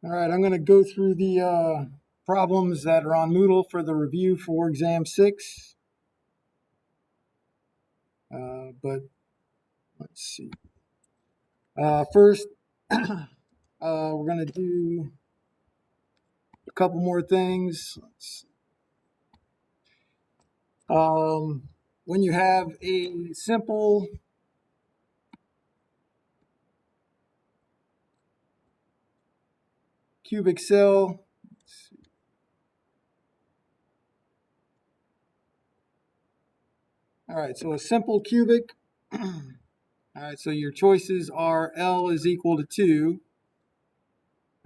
All right, I'm going to go through the problems that are on Moodle for the review for exam 6. But let's see. First, we're going to do a couple more things. When you have a simple cubic cell, all right, so a simple cubic. All right, so your choices are L is equal to 2.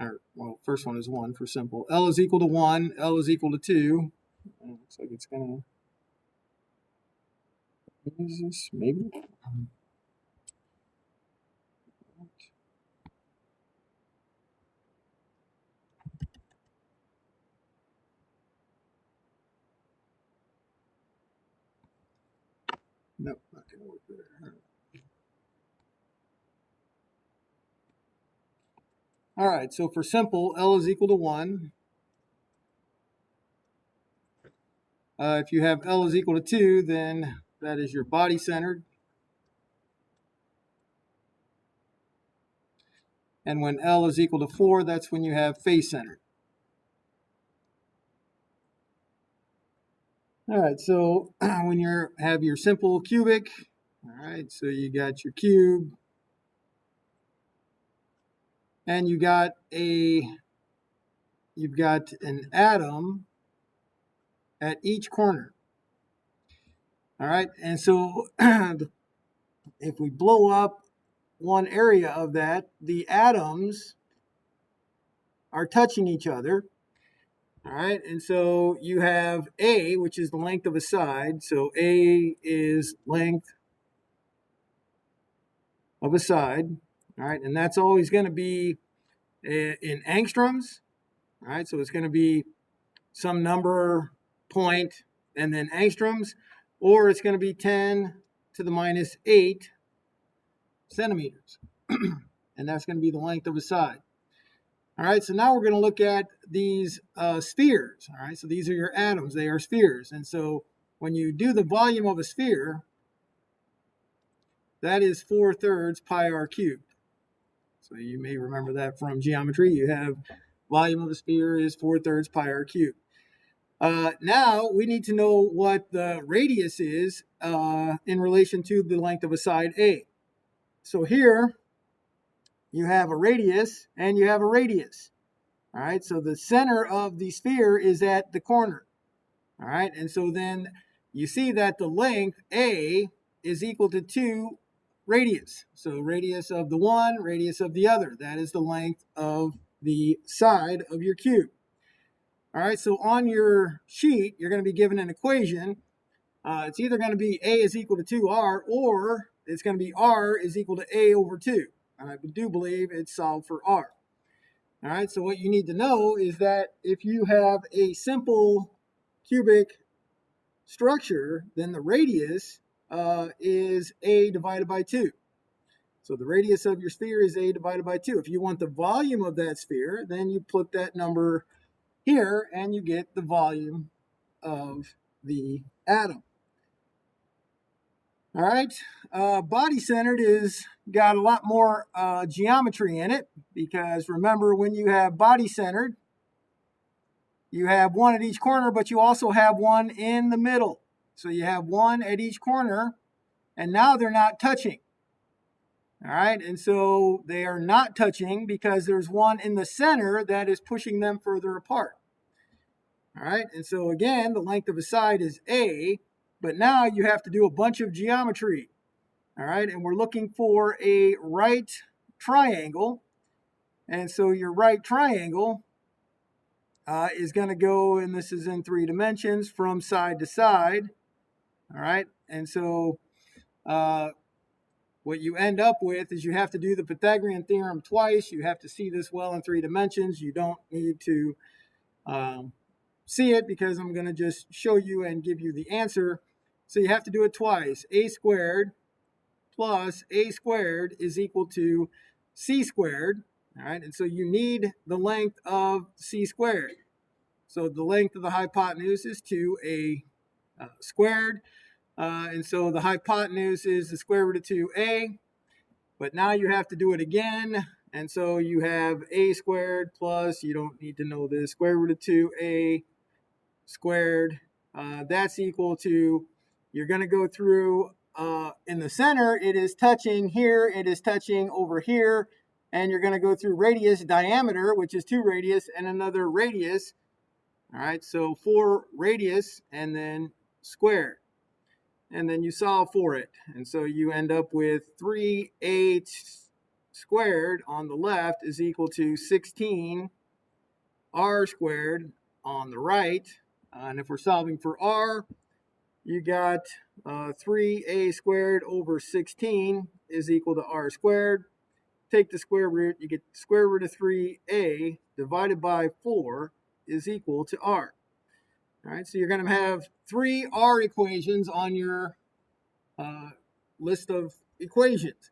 Or, well, first one is 1 for simple. L is equal to 1, L is equal to 2. Looks like it's going to... What is this? Maybe? Nope, not going to work there. All right, so for simple, L is equal to 1. If you have L is equal to 2, then that is your body centered. And when L is equal to 4, that's when you have face centered. All right, so when you have your simple cubic, all right, so you got your cube, and you've got an atom at each corner. All right, and so if we blow up one area of that, the atoms are touching each other. All right, and so you have A, which is the length of a side. So A is length of a side. All right, and that's always going to be in angstroms. All right, so it's going to be some number point and then angstroms, or it's going to be 10 to the minus 8 centimeters. And that's going to be the length of a side. All right, so now we're going to look at these spheres. All right, so these are your atoms. They are spheres. And so when you do the volume of a sphere, that is 4/3 pi r cubed. So you may remember that from geometry. You have volume of a sphere is 4/3 pi r cubed. Now we need to know what the radius is in relation to the length of a side A. So here you have a radius and you have a radius. All right, so the center of the sphere is at the corner. All right, and so then you see that the length A is equal to 2 radius. So radius of the one, radius of the other. That is the length of the side of your cube. All right, so on your sheet, you're going to be given an equation. It's either going to be A is equal to 2R, or it's going to be R is equal to A over 2. And I do believe it's solved for R. All right, so what you need to know is that if you have a simple cubic structure, then the radius is A divided by 2. So the radius of your sphere is A divided by 2. If you want the volume of that sphere, then you put that number here and you get the volume of the atom. All right, body-centered is got a lot more geometry in it, because remember, when you have body-centered, you have one at each corner, but you also have one in the middle. So you have one at each corner, and now they're not touching. All right, and so they are not touching because there's one in the center that is pushing them further apart. All right, and so again, the length of a side is A, but now you have to do a bunch of geometry. All right, and we're looking for a right triangle. And so your right triangle is going to go, and this is in 3 dimensions, from side to side. All right, and so what you end up with is you have to do the Pythagorean theorem twice. You have to see this well in 3 dimensions. You don't need to see it, because I'm going to just show you and give you the answer. So you have to do it twice. A squared plus A squared is equal to C squared. All right, and so you need the length of c squared. So the length of the hypotenuse is 2a squared. And so the hypotenuse is the square root of 2a. But now you have to do it again. And so you have a squared plus, you don't need to know this, square root of 2a squared. That's equal to, you're going to go through in the center, it is touching here, it is touching over here. And you're going to go through radius, diameter, which is 2 radius, and another radius. All right, so 4 radius and then squared. And then you solve for it. And so you end up with 3a squared on the left is equal to 16 r squared on the right. And if we're solving for r, you got 3a squared over 16 is equal to r squared. Take the square root, you get the square root of 3a divided by 4 is equal to r. All right, so you're going to have 3 r equations on your list of equations.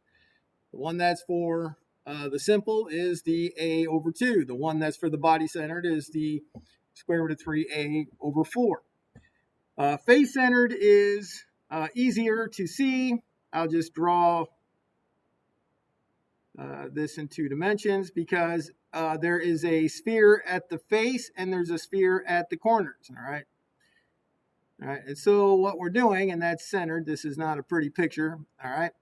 The one that's for the simple is the a over 2. The one that's for the body-centered is the square root of 3a over 4. Face-centered is easier to see. I'll just draw this in 2 dimensions because there is a sphere at the face and there's a sphere at the corners, all right? All right, and so what we're doing, and that's centered, this is not a pretty picture, all right?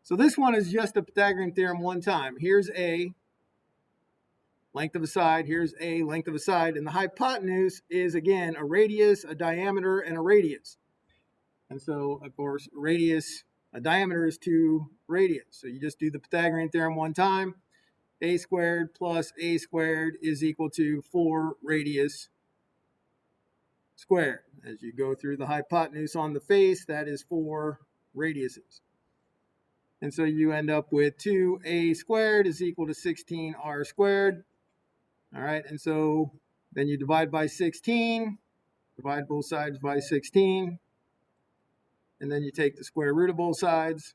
So this one is just the Pythagorean theorem one time. Here's a length of a side, here's a length of a side, and the hypotenuse is, again, a radius, a diameter, and a radius. And so, of course, a diameter is 2 radius. So you just do the Pythagorean theorem one time. A squared plus a squared is equal to 4 radius squared. As you go through the hypotenuse on the face, that is 4 radiuses. And so you end up with 2a squared is equal to 16r squared. All right, and so then you divide by 16, divide both sides by 16, and then you take the square root of both sides,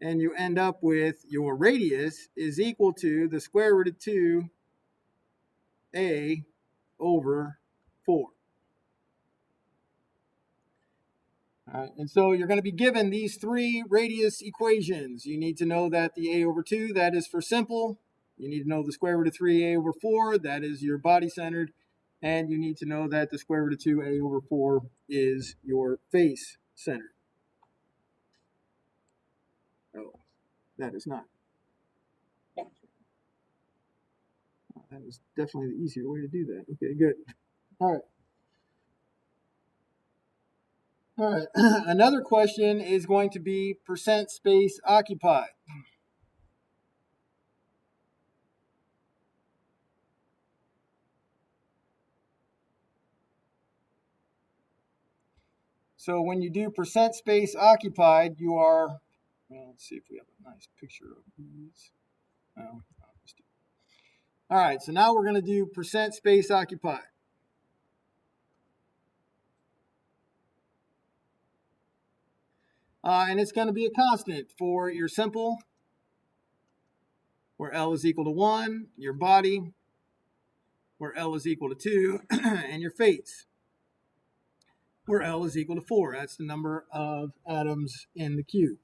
and you end up with your radius is equal to the square root of 2a over 4. All right, and so you're going to be given these 3 radius equations. You need to know that the a over 2, that is for simple. You need to know the square root of 3a over 4, that is your body-centered. And you need to know that the square root of 2a over 4 is your face-centered. Oh, that is not. That was definitely the easier way to do that. Okay, good. All right. All right. Another question is going to be percent space occupied. So when you do percent space occupied, you are, well, let's see if we have a nice picture of these. All right, so now we're going to do percent space occupied. And it's going to be a constant for your simple, where L is equal to 1, your body, where L is equal to 2, and your face, where L is equal to 4. That's the number of atoms in the cube.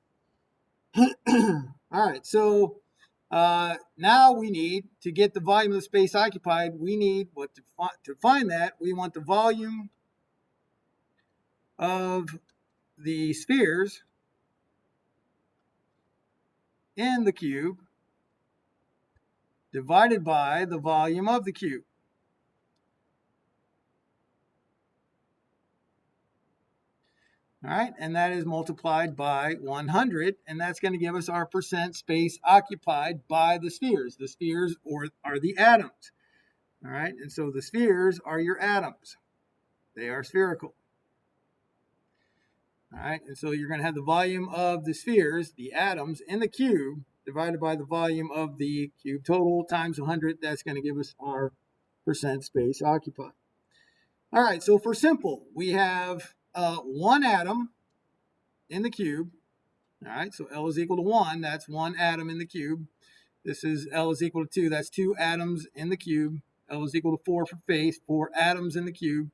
All right, so now we need to get the volume of the space occupied. We need to find that. We want the volume of the spheres in the cube divided by the volume of the cube. All right, and that is multiplied by 100, and that's going to give us our percent space occupied by the spheres. The spheres are the atoms. All right, and so the spheres are your atoms. They are spherical. All right, and so you're going to have the volume of the spheres, the atoms, in the cube divided by the volume of the cube total times 100. That's going to give us our percent space occupied. All right, so for simple, we have 1 atom in the cube. All right, so L is equal to 1. That's 1 atom in the cube. This is L is equal to 2. That's 2 atoms in the cube. L is equal to 4 for face, 4 atoms in the cube.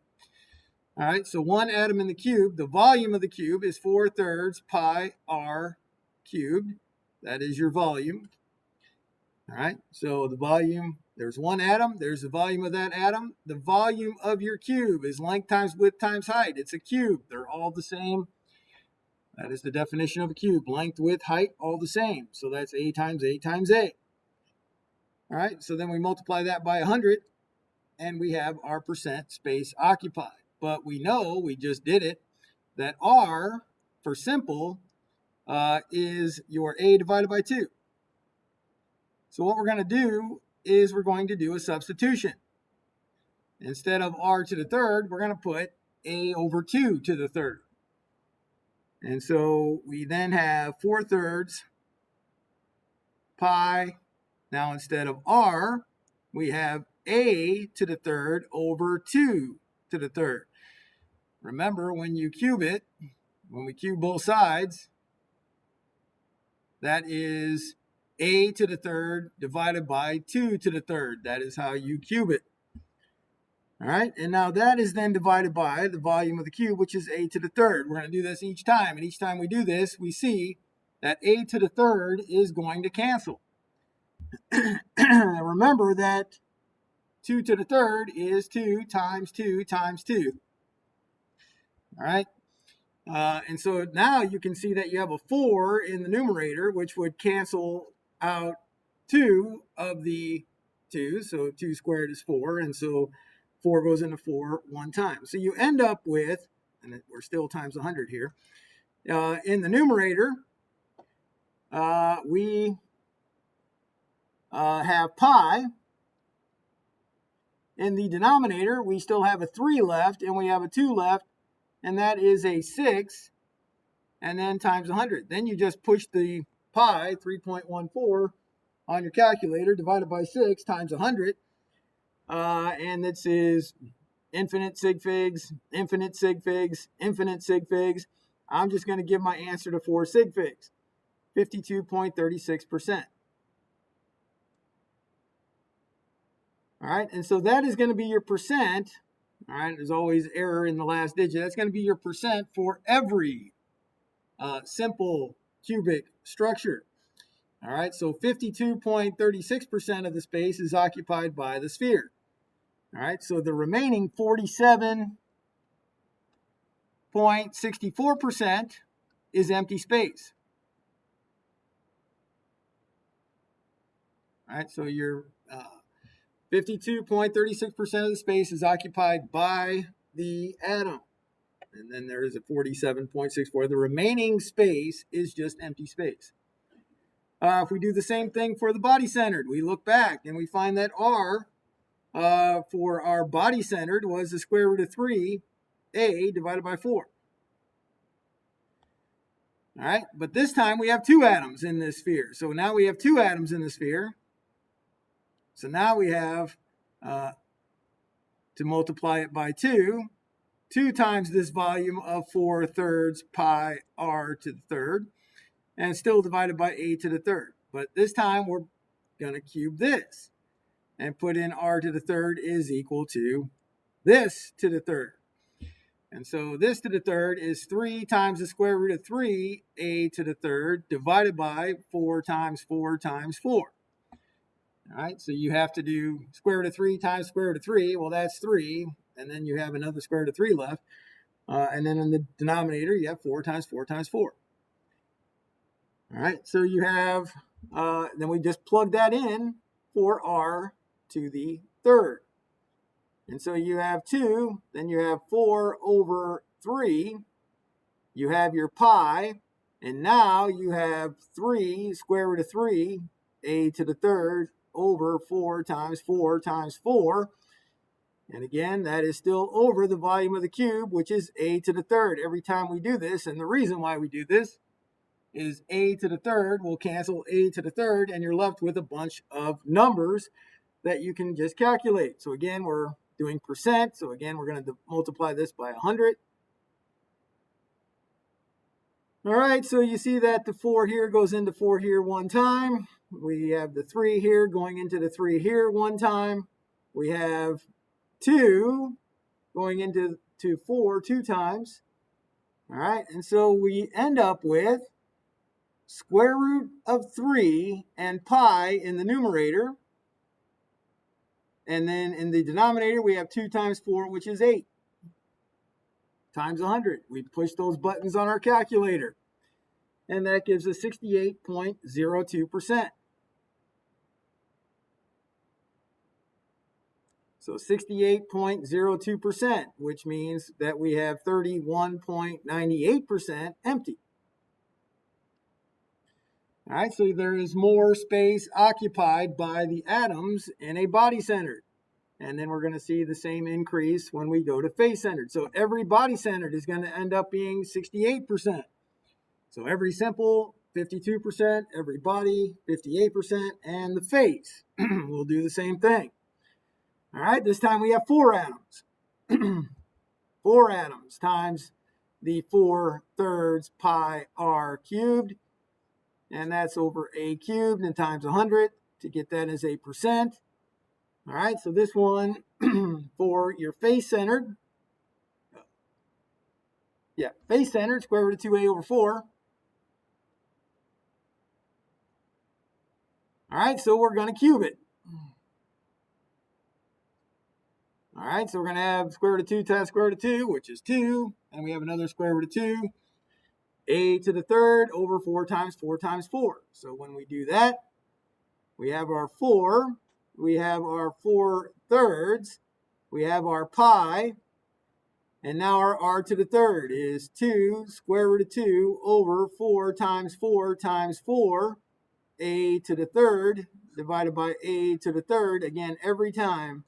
All right, so 1 atom in the cube. The volume of the cube is 4/3 pi r cubed. That is your volume. All right, so the volume, there's 1 atom. There's the volume of that atom. The volume of your cube is length times width times height. It's a cube. They're all the same. That is the definition of a cube. Length, width, height, all the same. So that's A times A times A. All right, so then we multiply that by 100, and we have our percent space occupied. But we know, we just did it, that R, for simple, is your A divided by 2. So what we're going to do is we're going to do a substitution. Instead of R to the third, we're going to put A over 2 to the third. And so we then have 4/3 pi. Now instead of R, we have A to the third over 2 to the third. Remember, when you cube it, when we cube both sides, that is A to the third divided by 2 to the third. That is how you cube it. All right, and now that is then divided by the volume of the cube, which is A to the third. We're going to do this each time, and each time we do this, we see that A to the third is going to cancel. Remember that 2 to the third is 2 times 2 times 2. All right, and so now you can see that you have a 4 in the numerator, which would cancel out 2 of the 2. So 2 squared is 4, and so 4 goes into 4 one time. So you end up with, and we're still times 100 here, in the numerator, we have pi. In the denominator, we still have a 3 left, and we have a 2 left, and that is a 6, and then times 100. Then you just push the pi, 3.14, on your calculator, divided by 6 times 100, and this is infinite sig figs, infinite sig figs, infinite sig figs. I'm just going to give my answer to 4 sig figs, 52.36%. All right, and so that is going to be your percent. All right, there's always error in the last digit. That's going to be your percent for every simple cubic structure. All right, so 52.36% of the space is occupied by the sphere. All right, so the remaining 47.64% is empty space. All right, so your 52.36% of the space is occupied by the atom. And then there is a 47.64. The remaining space is just empty space. If we do the same thing for the body-centered, we look back and we find that R for our body-centered was the square root of 3a divided by 4. All right, but this time we have 2 atoms in this sphere. So now we have 2 atoms in the sphere. So now we have to multiply it by 2. 2 times this volume of 4/3 pi r to the third, and still divided by A to the third. But this time we're going to cube this and put in r to the third is equal to this to the third. And so this to the third is 3 times the square root of 3a to the third divided by 4 times 4 times 4. All right, so you have to do square root of 3 times square root of 3. Well, that's 3. And then you have another square root of 3 left. And then in the denominator, you have 4 times 4 times 4. All right, so you have, then we just plug that in for r to the third. And so you have 2, then you have 4 over 3. You have your pi, and now you have 3 square root of 3, a to the third, over 4 times 4 times 4. And again, that is still over the volume of the cube, which is a to the third every time we do this. And the reason why we do this is a to the third will cancel a to the third, and you're left with a bunch of numbers that you can just calculate. So again, we're doing percent. So again, we're going to multiply this by 100. All right, so you see that the 4 here goes into 4 here one time. we have the 3 here going into the 3 here one time. We have 2 going into 4 2 times. All right, and so we end up with square root of 3 and pi in the numerator. And then in the denominator, we have 2 times 4, which is 8, times 100. We push those buttons on our calculator, and that gives us 68.02%. So 68.02%, which means that we have 31.98% empty. All right, so there is more space occupied by the atoms in a body-centered. And then we're going to see the same increase when we go to face-centered. So every body-centered is going to end up being 68%. So every simple, 52%, every body, 58%, and the face will do the same thing. All right, this time we have 4 atoms. 4 atoms times the 4/3 pi r cubed, and that's over a cubed and times 100 to get that as a percent. All right, so this one for your face-centered, face-centered, square root of 2a over 4. All right, so we're going to cube it. All right, so we're going to have square root of 2 times square root of 2, which is 2. And we have another square root of 2. A to the 3rd over 4 times 4 times 4. So when we do that, we have our 4. We have our 4/3. We have our pi. And now our r to the 3rd is 2 square root of 2 over 4 times 4 times 4. A to the 3rd divided by a to the 3rd. Again, every time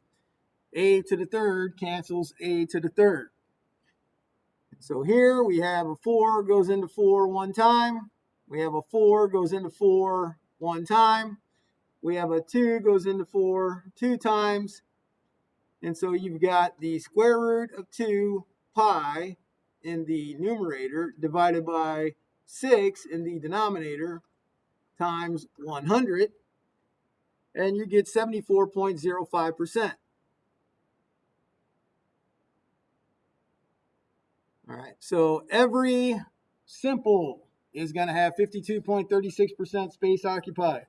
a to the 3rd cancels a to the 3rd. So here we have a 4 goes into 4 one time. We have a 4 goes into 4 one time. We have a 2 goes into 4 2 times. And so you've got the square root of 2 pi in the numerator divided by 6 in the denominator times 100. And you get 74.05%. All right, so every simple is going to have 52.36% space occupied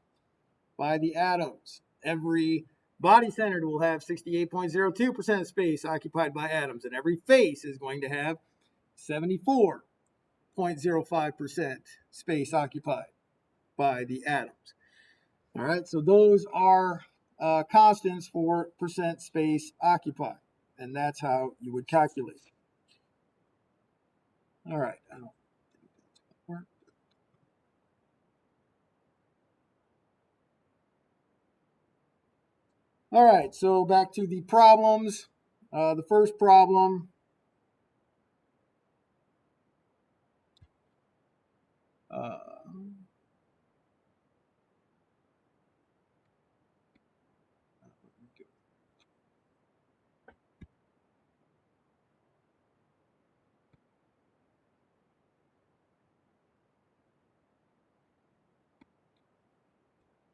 by the atoms. Every body-centered will have 68.02% space occupied by atoms, and every face is going to have 74.05% space occupied by the atoms. All right, so those are constants for percent space occupied, and that's how you would calculate. All right. All right, so back to the problems. The first problem.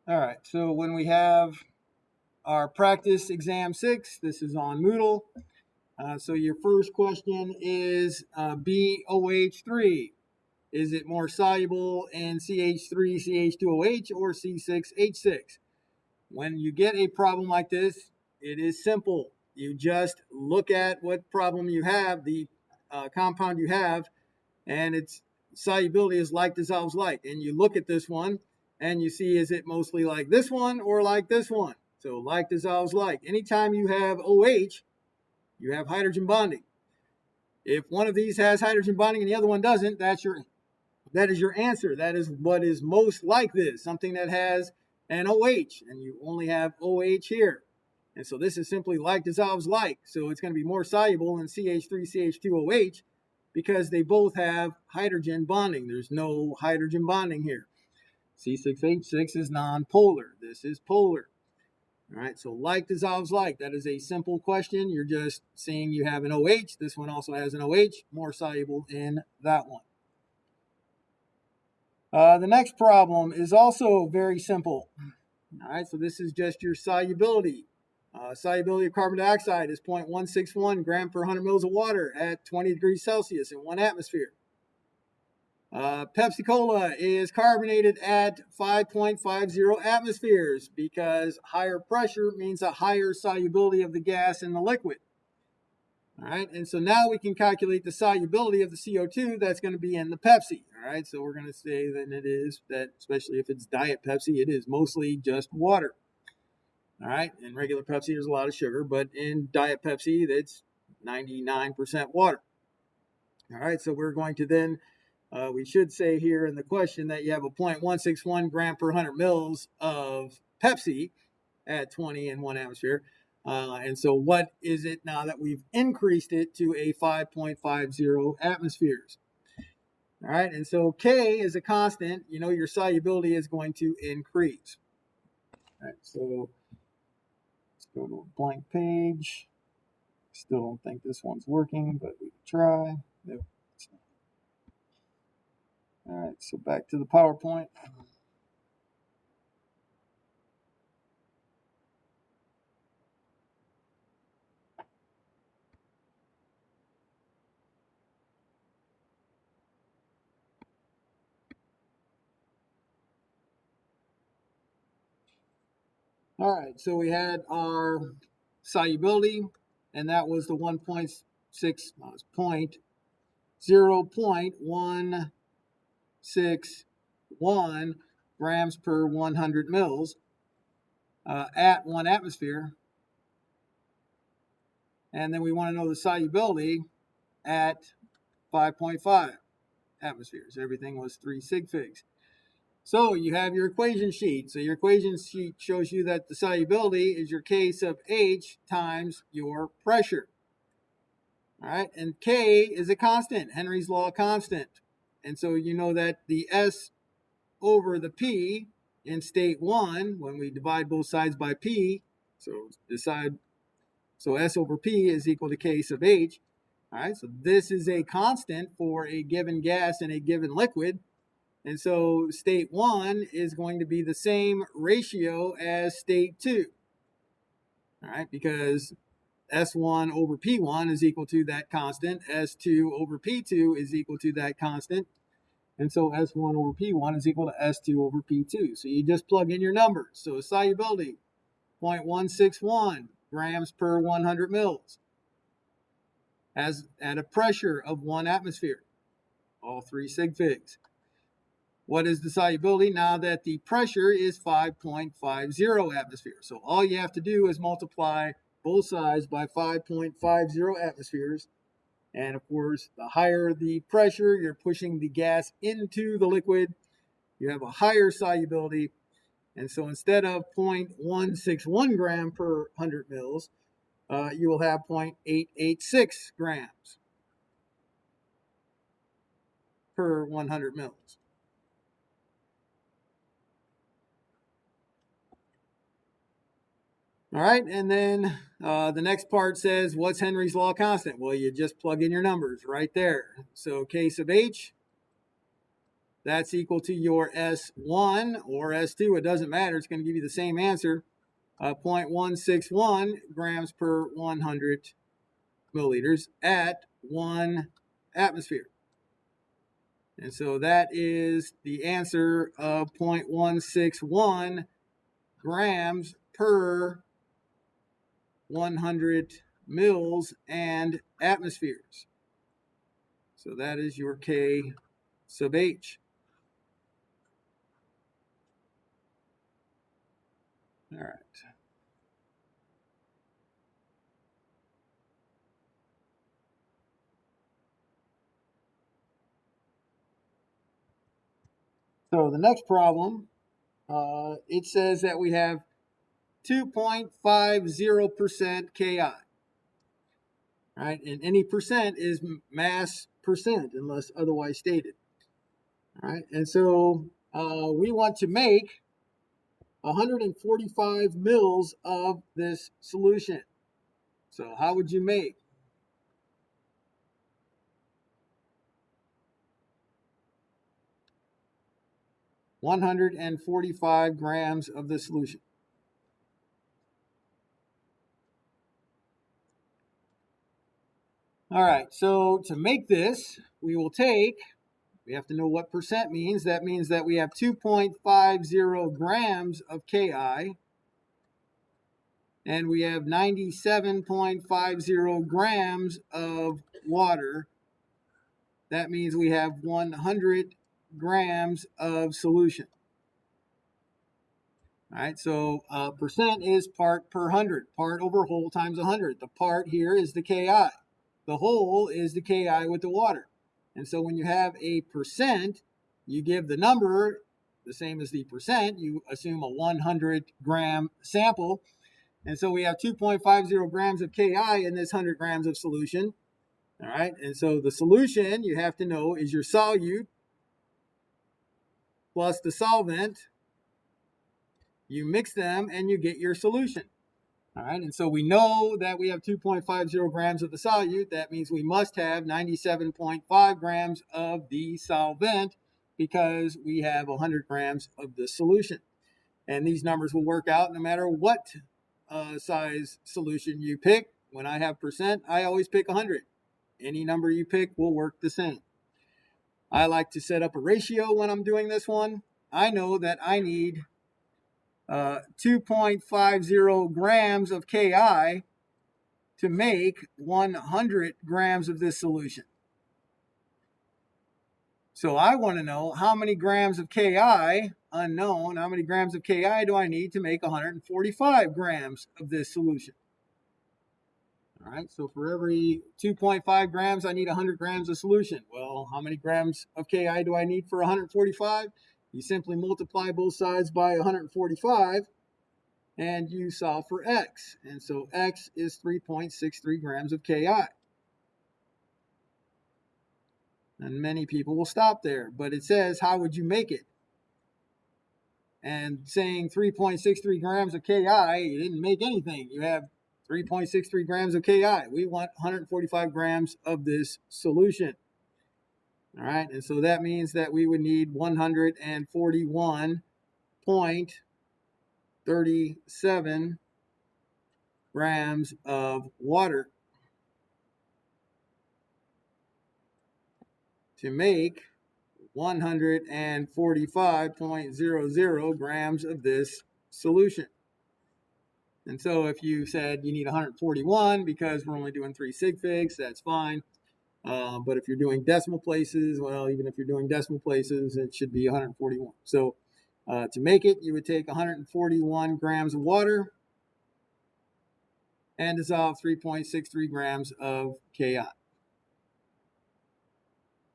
All right, so when we have our practice exam 6, this is on Moodle. So your first question is BOH3. Is it more soluble in CH3CH2OH or C6H6? When you get a problem like this, it is simple. You just look at what problem you have, the compound you have, and its solubility is like dissolves like. And you look at this one, and you see, is it mostly like this one or like this one? So like dissolves like. Anytime you have OH, you have hydrogen bonding. If one of these has hydrogen bonding and the other one doesn't, that is your answer. That is what is most like this, something that has an OH, and you only have OH here. And so this is simply like dissolves like. So it's going to be more soluble than CH3CH2OH because they both have hydrogen bonding. There's no hydrogen bonding here. C6H6 is nonpolar. This is polar. All right, so like dissolves like. That is a simple question. You're just seeing you have an OH. This one also has an OH, more soluble in that one. The next problem is also very simple. All right, so this is just your solubility. Solubility of carbon dioxide is 0.161 gram per 100 mils of water at 20 degrees Celsius in 1 atmosphere. Pepsi Cola is carbonated at 5.50 atmospheres because higher pressure means a higher solubility of the gas in the liquid. All right, and so now we can calculate the solubility of the CO2 that's going to be in the Pepsi. All right, so we're going to say that it is that, especially if it's Diet Pepsi, it is mostly just water. All right, in regular Pepsi, there's a lot of sugar, but in Diet Pepsi, it's 99% water. All right, so we're going to then, we should say here in the question that you have a 0.161 gram per 100 mils of Pepsi at 20 in 1 atmosphere. And so what is it now that we've increased it to a 5.50 atmospheres? All right, and so K is a constant. You know your solubility is going to increase. All right, so let's go to a blank page. Still don't think this one's working, but we can try. Nope. All right, so back to the PowerPoint. All right, so we had our solubility, and that was the 0.161 grams per 100 mils at 1 atmosphere. And then we want to know the solubility at 5.5 atmospheres. Everything was 3 sig figs. So you have your equation sheet. So your equation sheet shows you that the solubility is your K sub H times your pressure. All right, and K is a constant, Henry's law constant. And so you know that the S over the P in state 1, when we divide both sides by P, so S over P is equal to K sub H. All right, so this is a constant for a given gas and a given liquid. And so state 1 is going to be the same ratio as state 2. All right, because S1 over P1 is equal to that constant. S2 over P2 is equal to that constant. And so S1 over P1 is equal to S2 over P2. So you just plug in your numbers. So solubility, 0.161 grams per 100 mils as at a pressure of 1 atmosphere, all 3 sig figs. What is the solubility now that the pressure is 5.50 atmospheres? So all you have to do is multiply both sides by 5.50 atmospheres. And of course, the higher the pressure, you're pushing the gas into the liquid, you have a higher solubility. And so instead of 0.161 gram per 100 mils, you will have 0.886 grams per 100 mils. All right, and then the next part says, what's Henry's law constant? Well, you just plug in your numbers right there. So K sub H, that's equal to your S1 or S2. It doesn't matter. It's going to give you the same answer, 0.161 grams per 100 milliliters at 1 atmosphere. And so that is the answer of 0.161 grams per 100 mils and atmospheres. So that is your K sub H. All right. So the next problem, it says that we have 2.50% Ki. Right, and any percent is mass percent unless otherwise stated. All right, and so we want to make 145 mils of this solution. So how would you make? 145 grams of the solution. All right, so to make this, we have to know what percent means. That means that we have 2.50 grams of Ki, and we have 97.50 grams of water. That means we have 100 grams of solution. All right, so percent is part per 100. Part over whole times 100. The part here is the Ki. The whole is the Ki with the water. And so when you have a percent, you give the number the same as the percent. You assume a 100 gram sample. And so we have 2.50 grams of Ki in this 100 grams of solution. All right, and so the solution you have to know is your solute plus the solvent. You mix them and you get your solution. All right, and so we know that we have 2.50 grams of the solute. That means we must have 97.5 grams of the solvent because we have 100 grams of the solution. And these numbers will work out no matter what size solution you pick. When I have percent, I always pick 100. Any number you pick will work the same. I like to set up a ratio when I'm doing this one. I know that I need 2.50 grams of Ki to make 100 grams of this solution. So I want to know how many grams of Ki, unknown, how many grams of Ki do I need to make 145 grams of this solution? All right, so for every 2.5 grams, I need 100 grams of solution. Well, how many grams of Ki do I need for 145? You simply multiply both sides by 145, and you solve for X. And so X is 3.63 grams of Ki. And many people will stop there, but it says, how would you make it? And saying 3.63 grams of Ki, you didn't make anything. You have 3.63 grams of Ki. We want 145 grams of this solution. All right, and so that means that we would need 141.37 grams of water to make 145.00 grams of this solution. And so if you said you need 141 because we're only doing 3 sig figs, that's fine. But if you're doing decimal places, well, even if you're doing decimal places, it should be 141. So to make it, you would take 141 grams of water and dissolve 3.63 grams of Ki.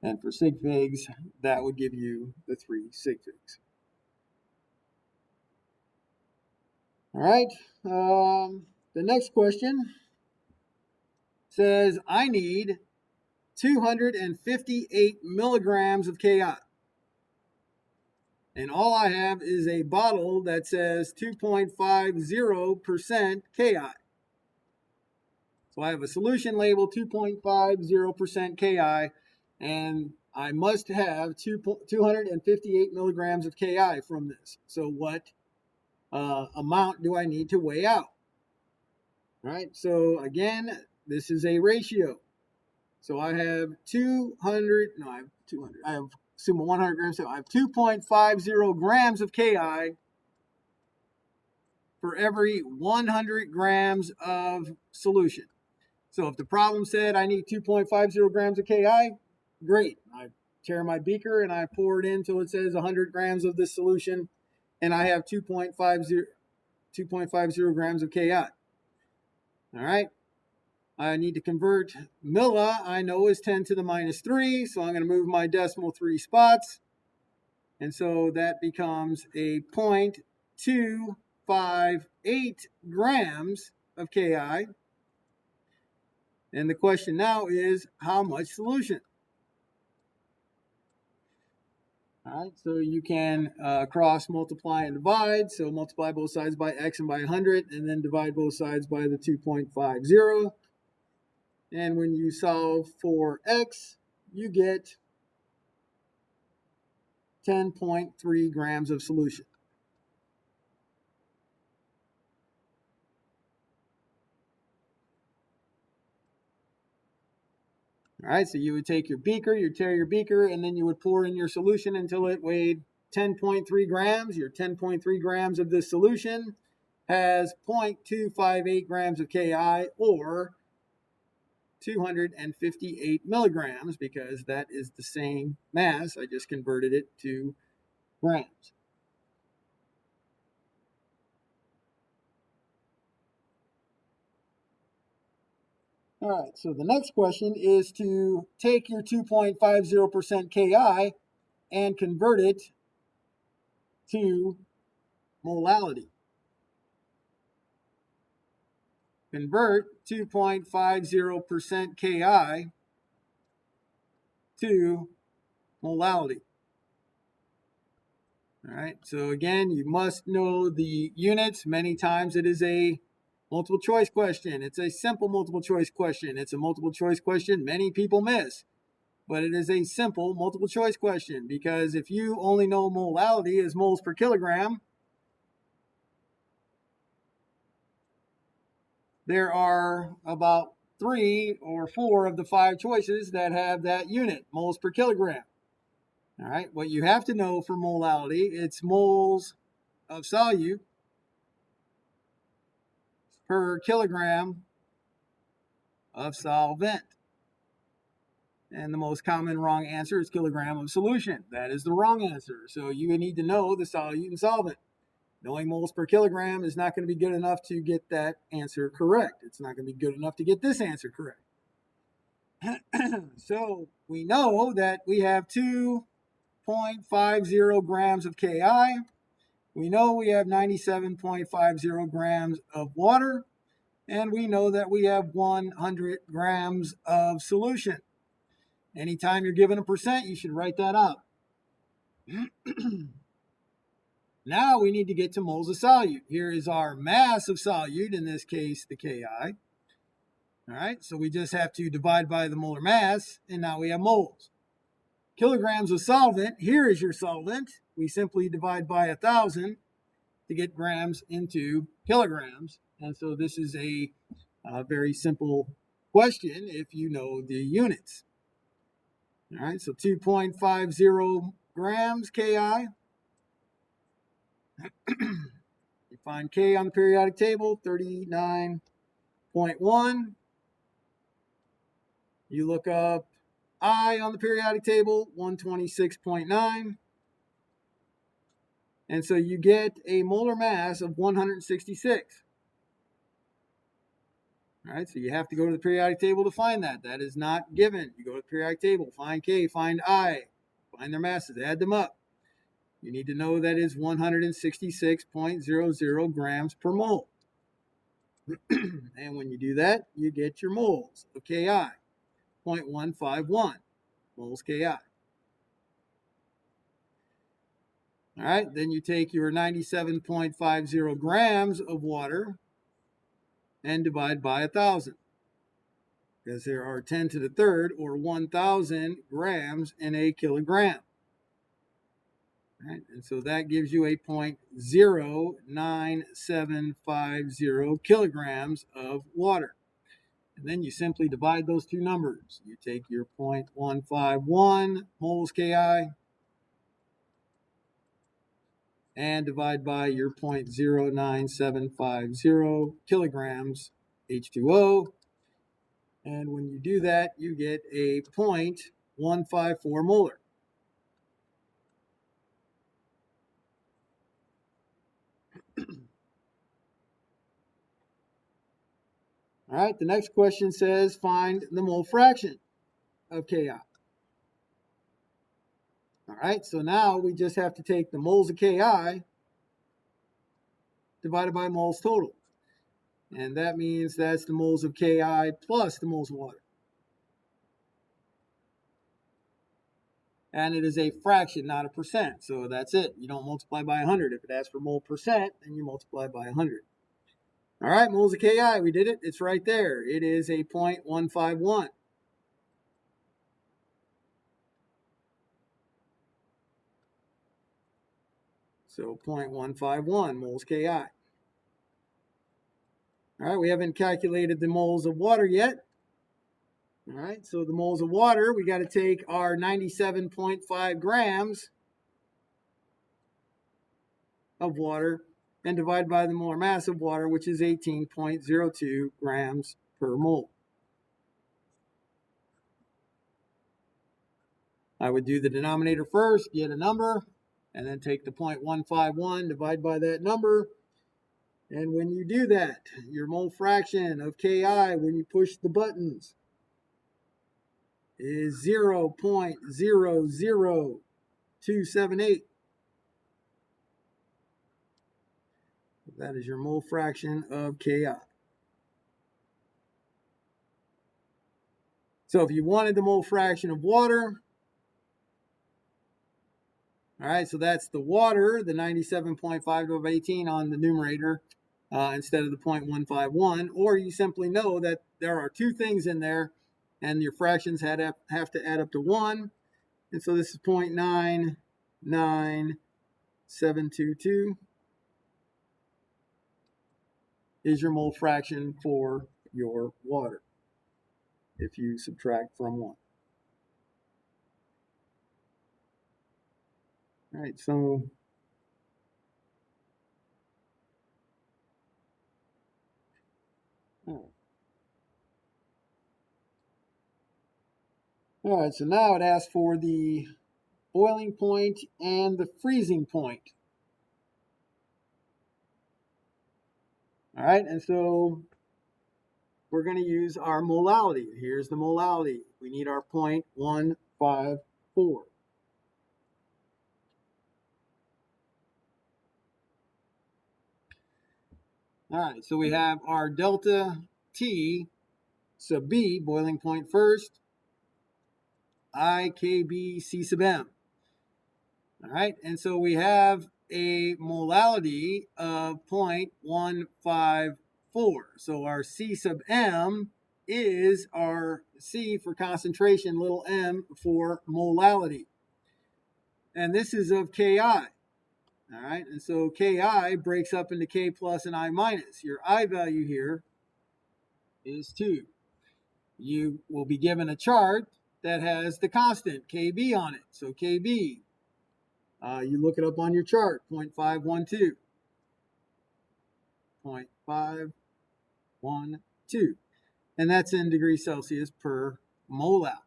And for sig figs, that would give you the 3 sig figs. All right. The next question says, I need 258 milligrams of Ki. And all I have is a bottle that says 2.50% Ki. So I have a solution label 2.50% Ki, and I must have 258 milligrams of Ki from this. So what amount do I need to weigh out? Right? So again, this is a ratio. So I have 200, no, I have 200. I have, assume 100 grams. So I have 2.50 grams of Ki for every 100 grams of solution. So if the problem said I need 2.50 grams of Ki, great. I tear my beaker and I pour it in until it says 100 grams of this solution, and I have 2.50 grams of Ki. All right. I need to convert milli, I know, is 10 to the minus 3, so I'm going to move my decimal 3 spots. And so that becomes a 0.258 grams of Ki. And the question now is, how much solution? All right, so you can cross multiply and divide. So multiply both sides by X and by 100, and then divide both sides by the 2.50. And when you solve for X, you get 10.3 grams of solution. All right, so you would take your beaker, you'd tear your beaker, and then you would pour in your solution until it weighed 10.3 grams. Your 10.3 grams of this solution has 0.258 grams of Ki, or 258 milligrams, because that is the same mass. I just converted it to grams. All right, so the next question is to take your 2.50% Ki and convert it to molality. Convert 2.50% Ki to molality. All right, so again, you must know the units. Many times it is a multiple choice question. It's a simple multiple choice question. It's a multiple choice question many people miss, but it is a simple multiple choice question, because if you only know molality as moles per kilogram, there are about 3 or 4 of the 5 choices that have that unit, moles per kilogram. All right, what you have to know for molality, it's moles of solute per kilogram of solvent. And the most common wrong answer is kilogram of solution. That is the wrong answer. So you need to know the solute and solvent. Knowing moles per kilogram is not going to be good enough to get that answer correct. It's not going to be good enough to get this answer correct. So we know that we have 2.50 grams of Ki. We know we have 97.50 grams of water. And we know that we have 100 grams of solution. Anytime you're given a percent, you should write that up. Now we need to get to moles of solute. Here is our mass of solute, in this case, the Ki. All right, so we just have to divide by the molar mass, and now we have moles. Kilograms of solvent, here is your solvent. We simply divide by 1,000 to get grams into kilograms. And so this is a very simple question if you know the units. All right, so 2.50 grams Ki. You find K on the periodic table, 39.1. You look up I on the periodic table, 126.9. And so you get a molar mass of 166. All right, so you have to go to the periodic table to find that. That is not given. You go to the periodic table, find K, find I, find their masses, add them up. You need to know that is 166.00 grams per mole. And when you do that, you get your moles of Ki, 0.151 moles Ki. All right, then you take your 97.50 grams of water and divide by 1,000, because there are 10 to the third, or 1,000 grams in a kilogram. All right, and so that gives you a 0.09750 kilograms of water. And then you simply divide those two numbers. You take your 0.151 moles Ki and divide by your 0.09750 kilograms H2O. And when you do that, you get a 0.154 molar. All right, the next question says find the mole fraction of Ki. All right, so now we just have to take the moles of Ki divided by moles total. And that means that's the moles of Ki plus the moles of water. And it is a fraction, not a percent. So that's it. You don't multiply by 100. If it asks for mole percent, then you multiply by 100. All right, moles of Ki, we did it. It's right there. It is a 0.151. So 0.151 moles Ki. All right, we haven't calculated the moles of water yet. All right, so the moles of water, we got to take our 97.5 grams of water and divide by the molar mass of water, which is 18.02 grams per mole. I would do the denominator first, get a number, and then take the 0.151, divide by that number. And when you do that, your mole fraction of Ki when you push the buttons is 0.00278. That is your mole fraction of Ki. So if you wanted the mole fraction of water, all right, so that's the water, the 97.5 of 18 on the numerator instead of the 0.151, or you simply know that there are two things in there and your fractions have to add up to 1. And so this is 0.99722 is your mole fraction for your water if you subtract from 1. All right, so all right, so now it asks for the boiling point and the freezing point. All right, and so we're going to use our molality. Here's the molality. We need our 0.154. All right, so we have our delta T sub B, boiling point first, I, K, B, C sub M. All right, and so we have a molality of 0.154. So our C sub M is our C for concentration, little m for molality. And this is of Ki. All right, and so Ki breaks up into K plus and I minus. Your I value here is 2. You will be given a chart that has the constant Kb on it. So Kb, you look it up on your chart, 0.512. 0.512. And that's in degrees Celsius per molal.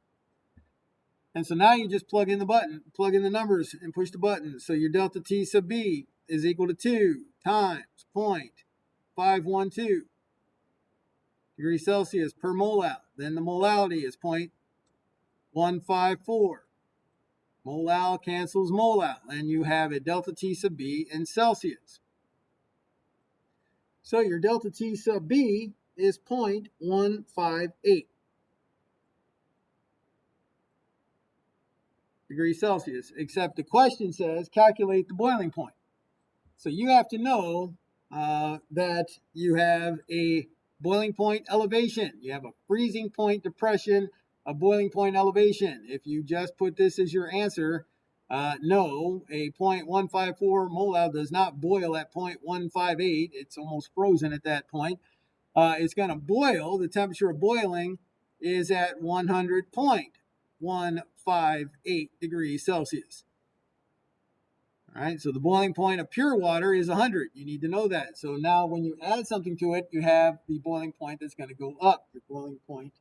And so now you just plug in the numbers and push the button. So your delta T sub B is equal to 2 times 0.512 degrees Celsius per molal. Then the molality is 0.154. Molal cancels molal, and you have a delta T sub B in Celsius. So your delta T sub B is 0.158 degrees Celsius, except the question says calculate the boiling point. So you have to know that you have a boiling point elevation. You have a freezing point depression, a boiling point elevation. If you just put this as your answer, no, a 0.154 molal does not boil at 0.158. It's almost frozen at that point. It's going to boil. The temperature of boiling is at 100.158 degrees Celsius. All right, so the boiling point of pure water is 100. You need to know that. So now when you add something to it, you have the boiling point that's going to go up, your boiling point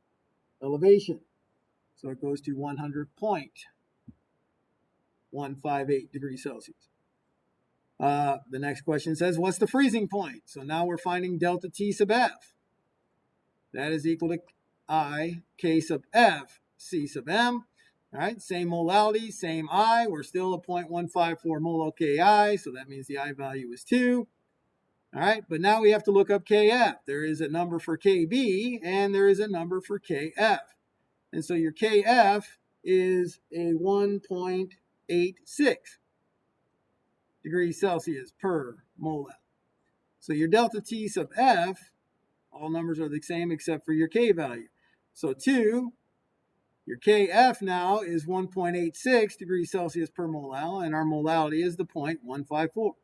elevation. So it goes to 100.158 degrees Celsius. The next question says, what's the freezing point? So now we're finding delta T sub F. That is equal to I, K sub F, C sub M. All right, same molality, same I. We're still at 0.154 mol Ki, so that means the I value is 2. All right, but now we have to look up Kf. There is a number for Kb, and there is a number for Kf. And so your Kf is a 1.86 degrees Celsius per molal. So your delta T sub F, all numbers are the same except for your K value. So 2 Your Kf now is 1.86 degrees Celsius per molal, and our molality is the 0.154.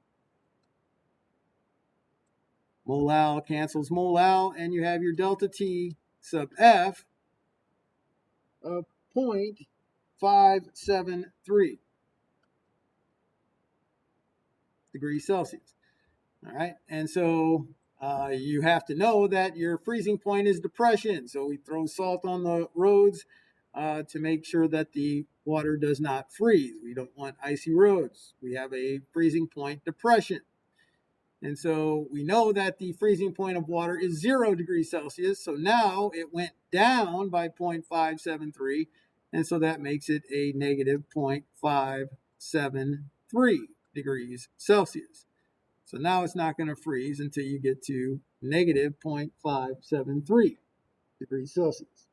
Molal cancels molal, and you have your delta T sub F of 0.573 degrees Celsius. All right, and so you have to know that your freezing point is depression. So we throw salt on the roads to make sure that the water does not freeze. We don't want icy roads. We have a freezing point depression. And so we know that the freezing point of water is 0 degrees Celsius. So now it went down by 0.573. And so that makes it a negative 0.573 degrees Celsius. So now it's not going to freeze until you get to negative 0.573 degrees Celsius.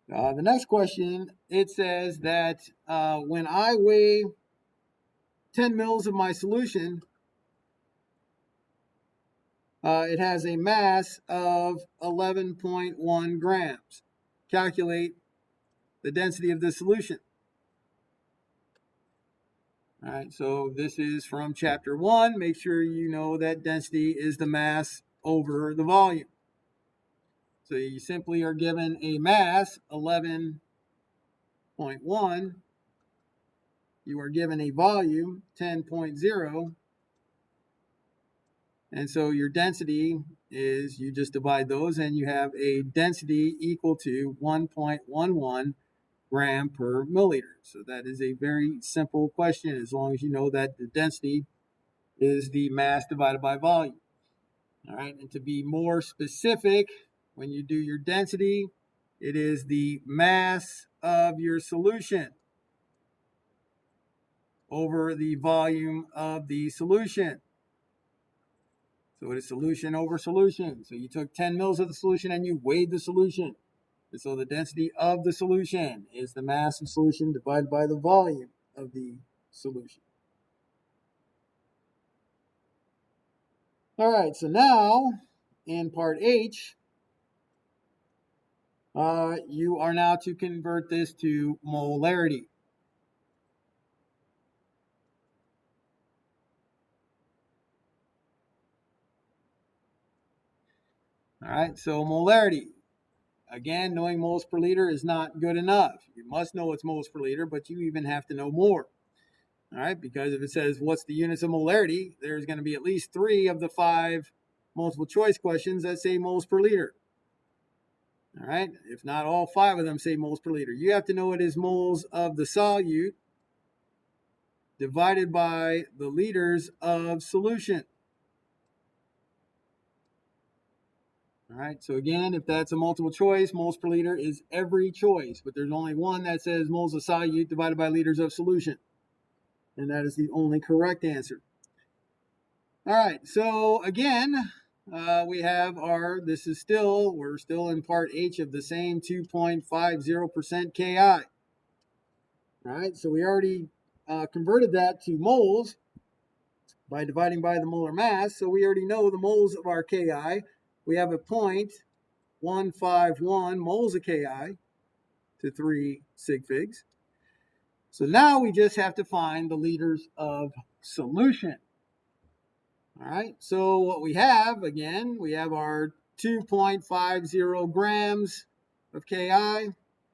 The next question, it says that when I weigh 10 mils of my solution, it has a mass of 11.1 grams. Calculate the density of the solution. All right, so this is from chapter 1. Make sure you know that density is the mass over the volume. So you simply are given a mass, 11.1. You are given a volume, 10.0. And so your density is, you just divide those and you have a density equal to 1.11 gram per milliliter. So that is a very simple question as long as you know that the density is the mass divided by volume. All right, and to be more specific, when you do your density, it is the mass of your solution over the volume of the solution. So it is solution over solution. So you took 10 mils of the solution and you weighed the solution. And so the density of the solution is the mass of solution divided by the volume of the solution. All right, so now in part H, you are now to convert this to molarity. All right, so molarity. Again, knowing moles per liter is not good enough. You must know it's moles per liter, but you even have to know more. All right, because if it says what's the units of molarity, there's going to be at least 3 of the 5 multiple choice questions that say moles per liter. All right, if not all 5 of them say moles per liter. You have to know it is moles of the solute divided by the liters of solution. All right, so again, if that's a multiple choice, moles per liter is every choice, but there's only one that says moles of solute divided by liters of solution. And that is the only correct answer. All right, so again, we have our, we're still in part H of the same 2.50% Ki. All right, so we already converted that to moles by dividing by the molar mass. So we already know the moles of our Ki. We have a 0.151 moles of Ki to 3 sig figs. So now we just have to find the liters of solution. All right, so what we have, again, we have our 2.50 grams of Ki.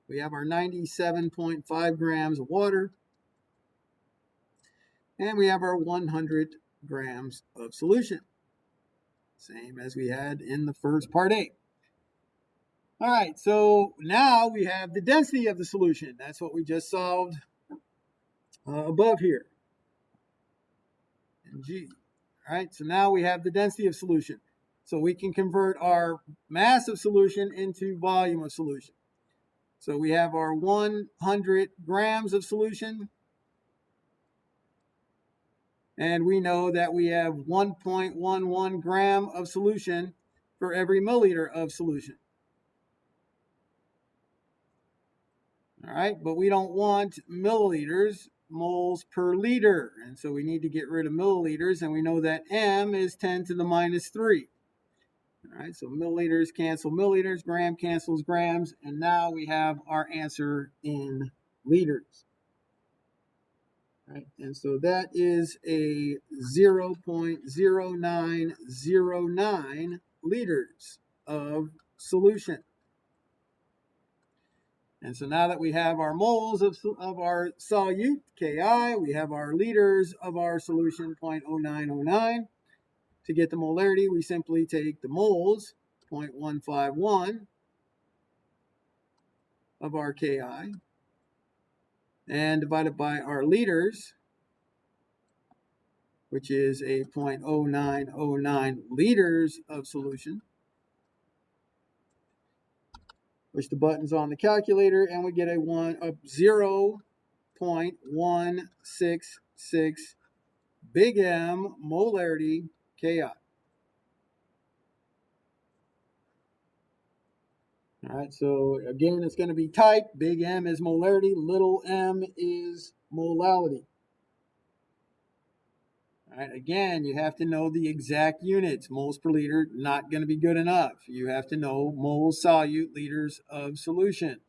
We have our 97.5 grams of water. And we have our 100 grams of solution. Same as we had in the first part A. All right, so now we have the density of the solution. That's what we just solved above here. And G. All right, so now we have the density of solution. So we can convert our mass of solution into volume of solution. So we have our 100 grams of solution. And we know that we have 1.11 gram of solution for every milliliter of solution. All right, but we don't want milliliters. moles per liter. And so we need to get rid of milliliters, and we know that M is 10 to the minus 3. All right, so milliliters cancel milliliters, gram cancels grams, and now we have our answer in liters. All right, and so that is a 0.0909 liters of solution. And so now that we have our moles of our solute, Ki, we have our liters of our solution, 0.0909. To get the molarity, we simply take the moles, 0.151 of our Ki, and divide it by our liters, which is a 0.0909 liters of solution. Push the buttons on the calculator, and we get a 0.166 big M molarity Ki. All right, so again, it's going to be type. Big M is molarity, little m is molality. All right, again, you have to know the exact units. Moles per liter, not going to be good enough. You have to know moles solute, liters of solution.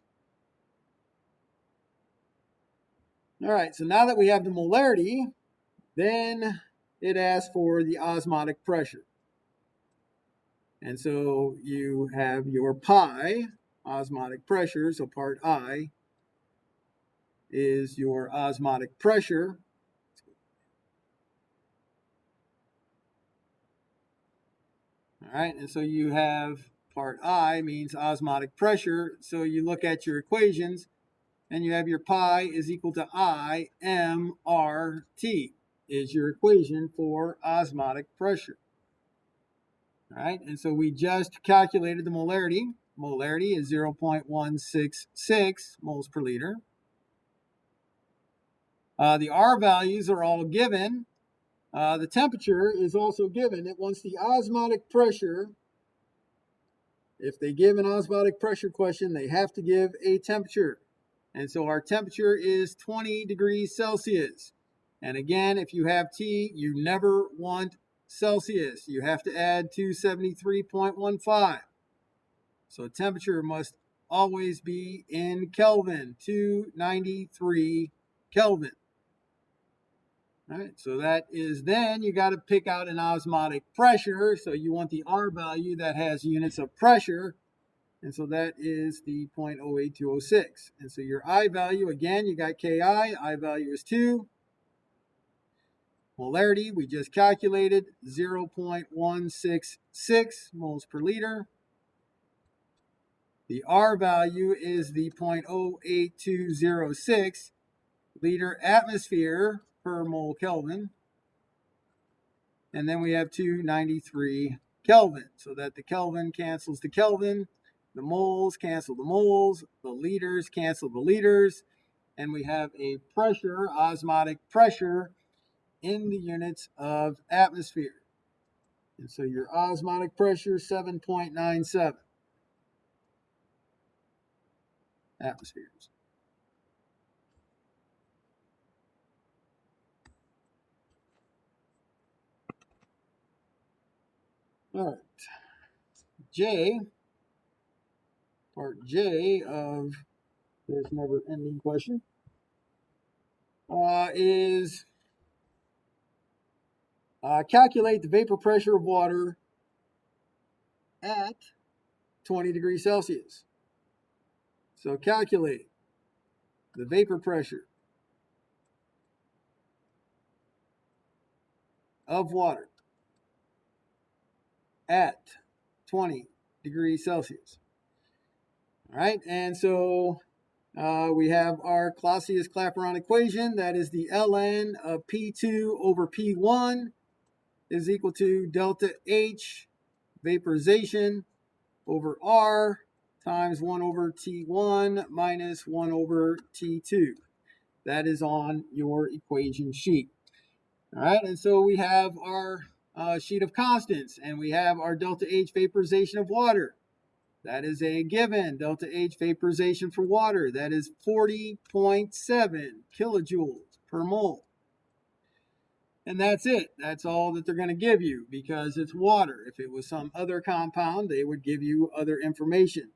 All right, so now that we have the molarity, then it asks for the osmotic pressure. And so you have your pi, osmotic pressure, so part I is your osmotic pressure. All right, and so you have part I means osmotic pressure. So you look at your equations, and you have your pi is equal to I mRT is your equation for osmotic pressure. All right, and so we just calculated the molarity. Molarity is 0.166 moles per liter. The R values are all given. The temperature is also given. It wants the osmotic pressure. If they give an osmotic pressure question, they have to give a temperature. And so our temperature is 20 degrees Celsius. And again, if you have T, you never want Celsius. You have to add 273.15. So temperature must always be in Kelvin, 293 Kelvin. All right, so that is then you got to pick out an osmotic pressure. So you want the R value that has units of pressure. And so that is the 0.08206. And so your I value, again, you got Ki. I value is 2. Molarity, we just calculated 0.166 moles per liter. The R value is the 0.08206 liter atmosphere per mole Kelvin. And then we have 293 Kelvin, so that the Kelvin cancels the Kelvin, the moles cancel the moles, the liters cancel the liters, and we have a pressure, osmotic pressure, in the units of atmosphere. And so your osmotic pressure, 7.97 atmospheres. All right. Part J of this never-ending question is calculate the vapor pressure of water at 20 degrees Celsius. So calculate the vapor pressure of water at 20 degrees Celsius. All right, and so we have our Clausius-Clapeyron equation. That is the ln of P2 over P1 is equal to delta H vaporization over R times 1 over T1 minus 1 over T2. That is on your equation sheet. All right, and so we have our sheet of constants, and we have our delta H vaporization of water. That is a given. Delta H vaporization for water. That is 40.7 kilojoules per mole. And that's it. That's all that they're going to give you because it's water. If it was some other compound, they would give you other information.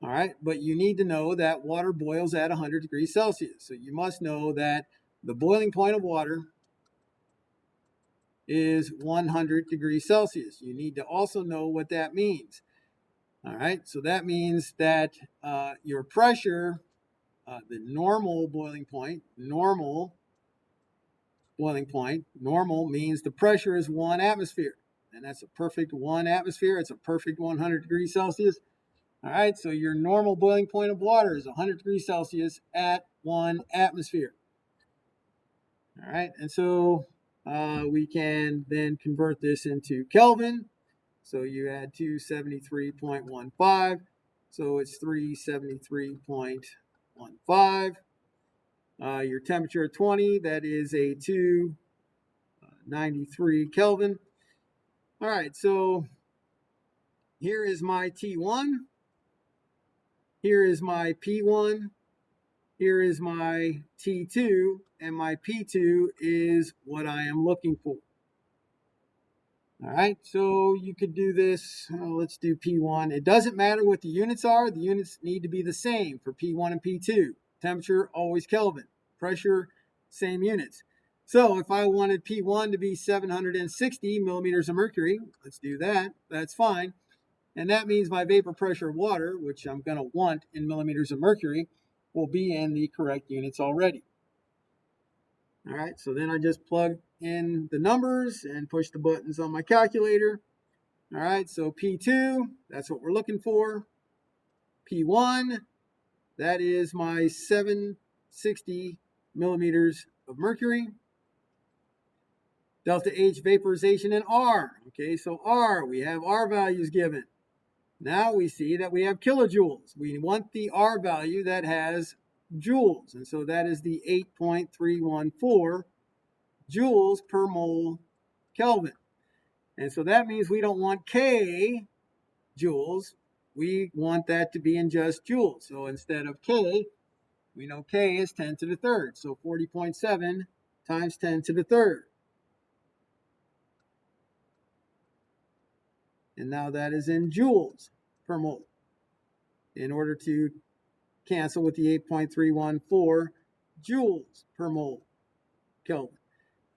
All right, but you need to know that water boils at 100 degrees Celsius. So you must know that the boiling point of water is 100 degrees Celsius. You need to also know what that means. All right, so that means that your pressure, the normal boiling point, normal means the pressure is 1 atmosphere. And that's a perfect 1 atmosphere. It's a perfect 100 degrees Celsius. All right, so your normal boiling point of water is 100 degrees Celsius at 1 atmosphere. All right, and so we can then convert this into Kelvin. So you add 273.15, so it's 373.15. Your temperature at 20, that is a 293 Kelvin. All right, so here is my T1. Here is my P1. Here is my T2, and my P2 is what I am looking for. All right, so you could do this. Let's do P1. It doesn't matter what the units are. The units need to be the same for P1 and P2. Temperature, always Kelvin. Pressure, same units. So if I wanted P1 to be 760 millimeters of mercury, let's do that. That's fine. And that means my vapor pressure of water, which I'm going to want in millimeters of mercury, will be in the correct units already. All right, so then I just plug in the numbers and push the buttons on my calculator. All right, so P2, that's what we're looking for. P1, that is my 760 millimeters of mercury. Delta H vaporization in R. Okay, so R, we have R values given. Now we see that we have kilojoules. We want the R value that has joules. And so that is the 8.314 joules per mole Kelvin. And so that means we don't want K joules. We want that to be in just joules. So instead of K, we know K is 10 to the third. So 40.7 times 10 to the third. And now that is in joules per mole. In order to cancel with the 8.314 joules per mole Kelvin.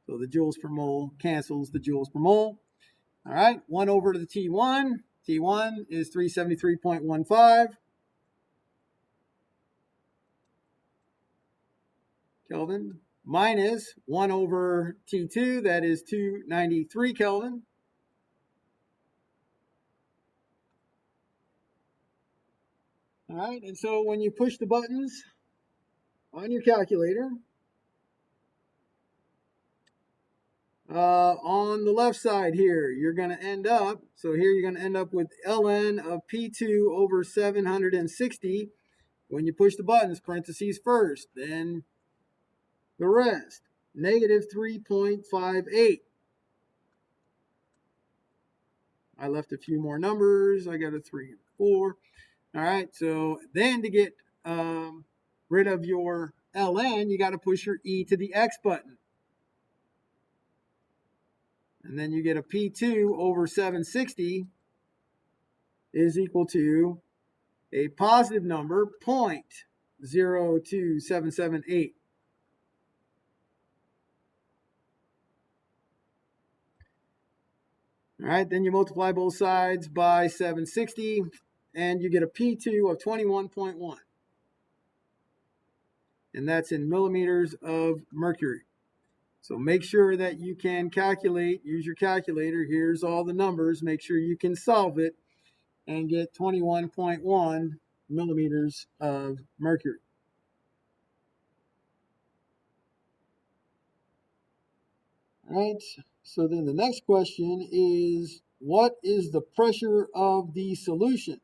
So the joules per mole cancels the joules per mole. All right, 1 over to the T1. T1 is 373.15 Kelvin minus 1 over T2, that is 293 Kelvin. All right, and so when you push the buttons on your calculator, on the left side here, you're going to end up, so here you're going to end up with ln of P2 over 760 when you push the buttons, parentheses first, then the rest, negative 3.58. I left a few more numbers. I got a 3 and 4. All right, so then to get rid of your ln, you got to push your e to the x button. And then you get a P2 over 760 is equal to a positive number, 0.02778. All right, then you multiply both sides by 760, and you get a P2 of 21.1. And that's in millimeters of mercury. So make sure that you can calculate, use your calculator. Here's all the numbers. Make sure you can solve it and get 21.1 millimeters of mercury. All right, so then the next question is, what is the pressure of the solution?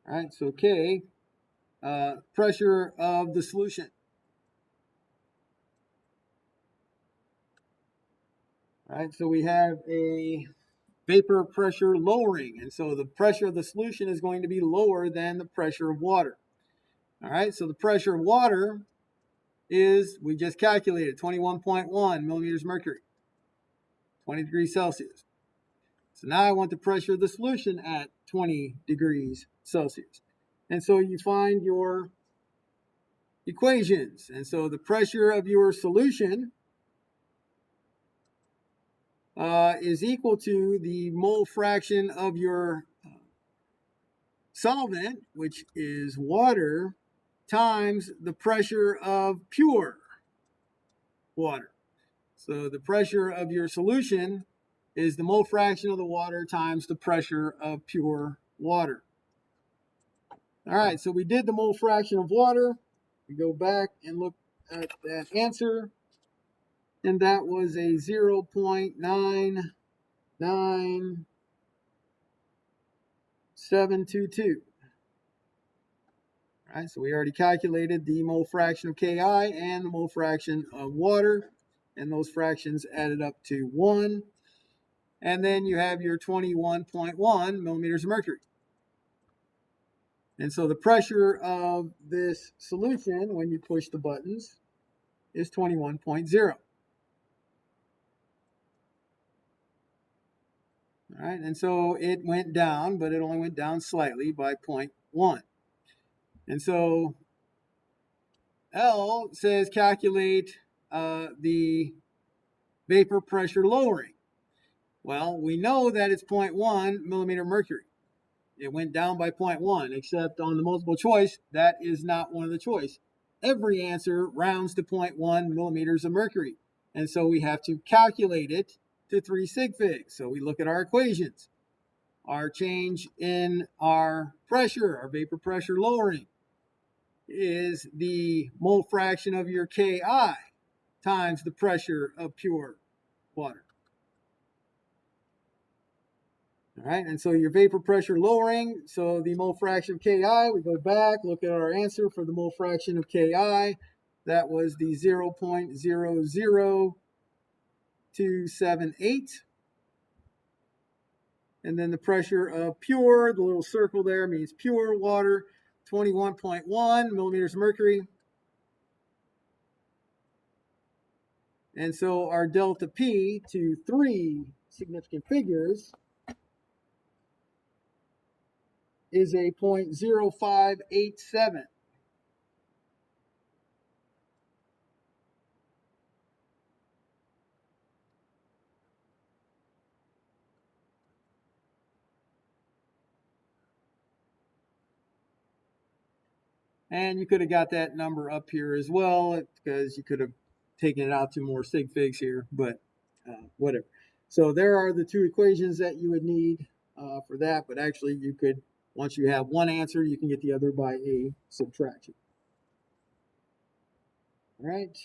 All right, so K pressure of the solution. All right, so we have a vapor pressure lowering, and so the pressure of the solution is going to be lower than the pressure of water. All right, so the pressure of water is, we just calculated, 21.1 millimeters mercury, 20 degrees Celsius. So now I want the pressure of the solution at 20 degrees Celsius. And so you find your equations. And so the pressure of your solution is equal to the mole fraction of your solvent, which is water, times the pressure of pure water. So the pressure of your solution is the mole fraction of the water times the pressure of pure water. All right, so we did the mole fraction of water. We go back and look at that answer, and that was a 0.99722. All right, so we already calculated the mole fraction of Ki and the mole fraction of water, and those fractions added up to 1. And then you have your 21.1 millimeters of mercury. And so the pressure of this solution, when you push the buttons, is 21.0. All right, and so it went down, but it only went down slightly by 0.1. And so L says calculate the vapor pressure lowering. Well, we know that it's 0.1 millimeter mercury. It went down by 0.1, except on the multiple choice, that is not one of the choice. Every answer rounds to 0.1 millimeters of mercury. And so we have to calculate it to 3 sig figs. So we look at our equations. Our change in our pressure, our vapor pressure lowering, is the mole fraction of your Ki times the pressure of pure water. All right, and so your vapor pressure lowering, so the mole fraction of Ki, we go back, look at our answer for the mole fraction of Ki. That was the 0.00278. And then the pressure of pure, the little circle there means pure water, 21.1 millimeters of mercury. And so our delta P to 3 significant figures is a 0.0587. And you could have got that number up here as well, because you could have taken it out to more sig figs here, but whatever. So there are the two equations that you would need for that, but actually you could, once you have one answer, you can get the other by a subtraction. All right.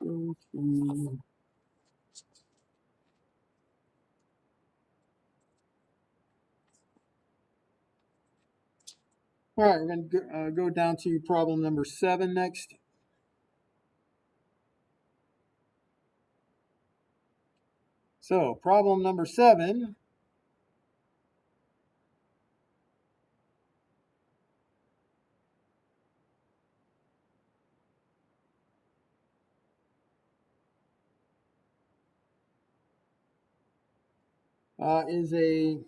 All right, we're going to go down to problem number 7 next. So problem number 7 is a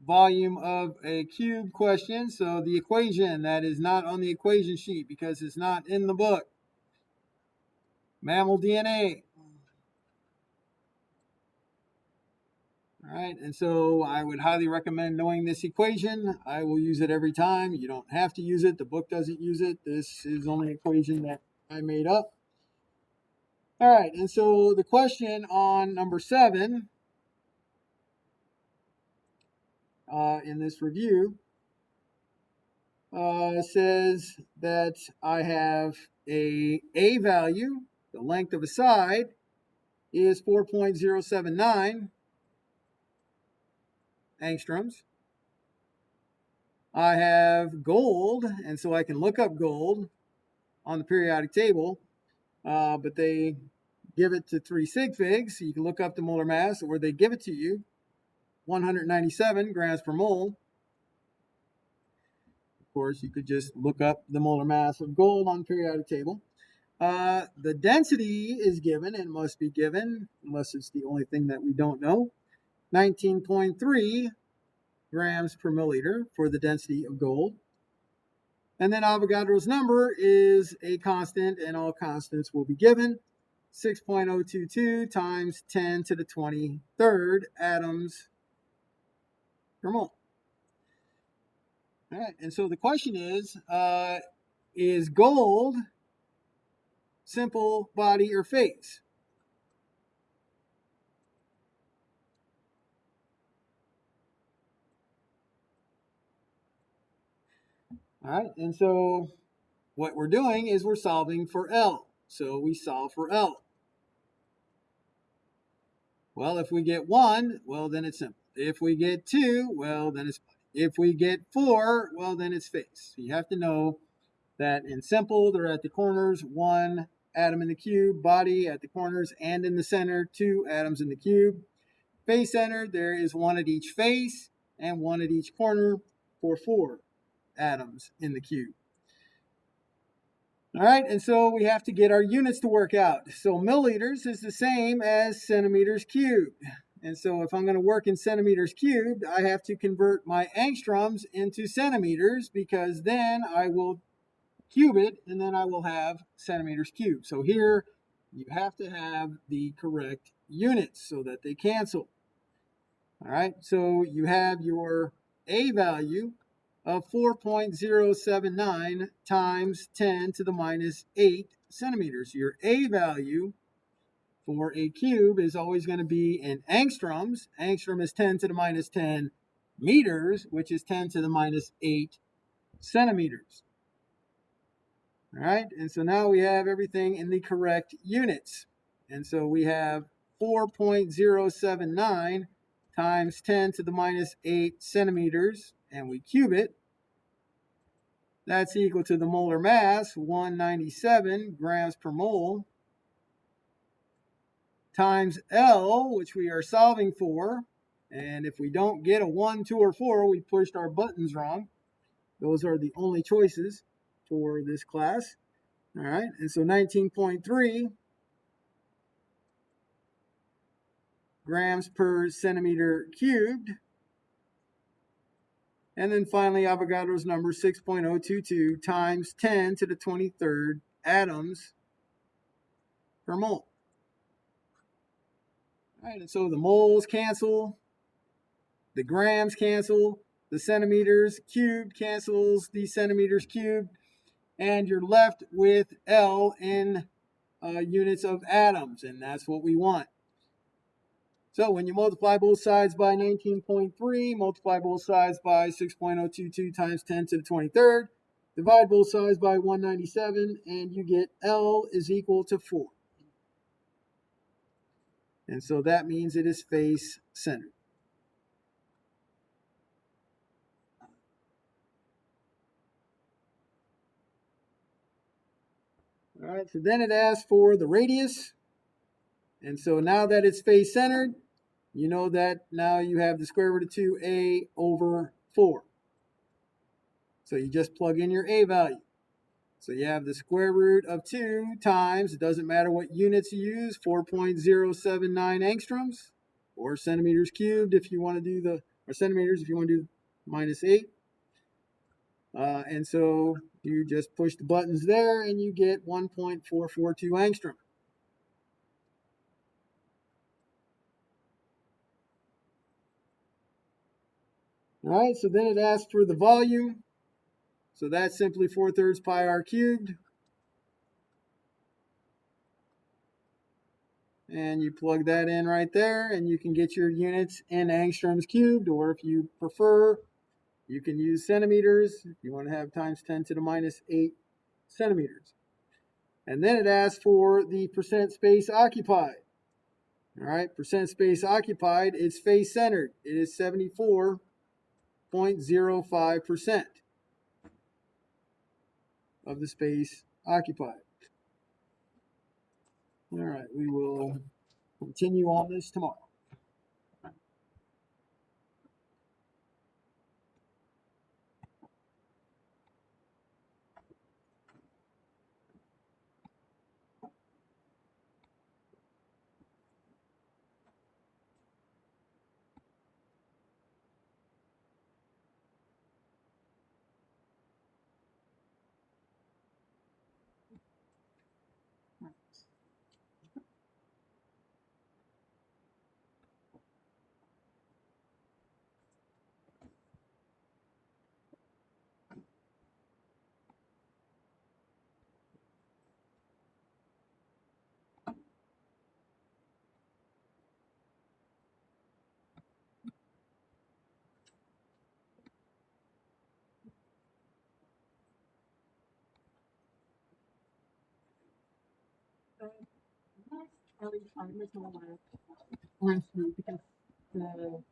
volume of a cube question. So the equation that is not on the equation sheet because it's not in the book. Mammal DNA. All right, and so I would highly recommend knowing this equation. I will use it every time. You don't have to use it. The book doesn't use it. This is only an equation that I made up. All right, and so the question on number 7 in this review says that I have a value, the length of a side is 4.079 angstroms. I have gold, and so I can look up gold on the periodic table, but they give it to 3 sig figs, so you can look up the molar mass, or they give it to you, 197 grams per mole. Of course, you could just look up the molar mass of gold on the periodic table. The density is given and must be given, unless it's the only thing that we don't know, 19.3 grams per milliliter for the density of gold. And then Avogadro's number is a constant, and all constants will be given. 6.022 times 10 to the 23rd atoms per mole. All right, and so the question is gold simple, body, or phase? All right, and so what we're doing is we're solving for L. So we solve for L. Well, if we get 1, well, then it's simple. If we get 2, well, then it's body. If we get 4, well, then it's phase. So you have to know that in simple, they're at the corners, 1 atom in the cube, body at the corners and in the center, 2 atoms in the cube. Face center, there is 1 at each face and 1 at each corner for 4 atoms in the cube. All right, and so we have to get our units to work out. So milliliters is the same as centimeters cubed. And so if I'm going to work in centimeters cubed, I have to convert my angstroms into centimeters, because then I will cube it, and then I will have centimeters cubed. So here you have to have the correct units so that they cancel. All right, so you have your A value of 4.079 times 10 to the minus 8 centimeters. Your A value for a cube is always going to be in angstroms. Angstrom is 10 to the minus 10 meters, which is 10 to the minus 8 centimeters. All right, and so now we have everything in the correct units. And so we have 4.079 times 10 to the minus 8 centimeters, and we cube it. That's equal to the molar mass, 197 grams per mole, times L, which we are solving for. And if we don't get a 1, 2, or 4, we pushed our buttons wrong. Those are the only choices for this class. All right, and so 19.3 grams per centimeter cubed. And then finally, Avogadro's number, 6.022 times 10 to the 23rd atoms per mole. All right, and so the moles cancel, the grams cancel, the centimeters cubed cancels the centimeters cubed, and you're left with L in units of atoms, and that's what we want. So when you multiply both sides by 19.3, multiply both sides by 6.022 times 10 to the 23rd, divide both sides by 197, and you get L is equal to 4. And so that means it is face centered. All right, so then it asks for the radius. And so now that it's face centered, you know that now you have the square root of 2a over 4. So you just plug in your a value. So you have the square root of 2 times, it doesn't matter what units you use, 4.079 angstroms, or centimeters cubed if you want to do the, or centimeters if you want to do minus 8. And so you just push the buttons there and you get 1.442 angstrom. All right, so then it asks for the volume. So that's simply 4/3 pi r cubed. And you plug that in right there, and you can get your units in angstroms cubed, or if you prefer, You can use centimeters if you want to have times 10 to the minus 8 centimeters. And then it asks for the percent space occupied. All right, percent space occupied, it's face centered. It is 74.05% of the space occupied. All right, we will continue on this tomorrow. Run through because the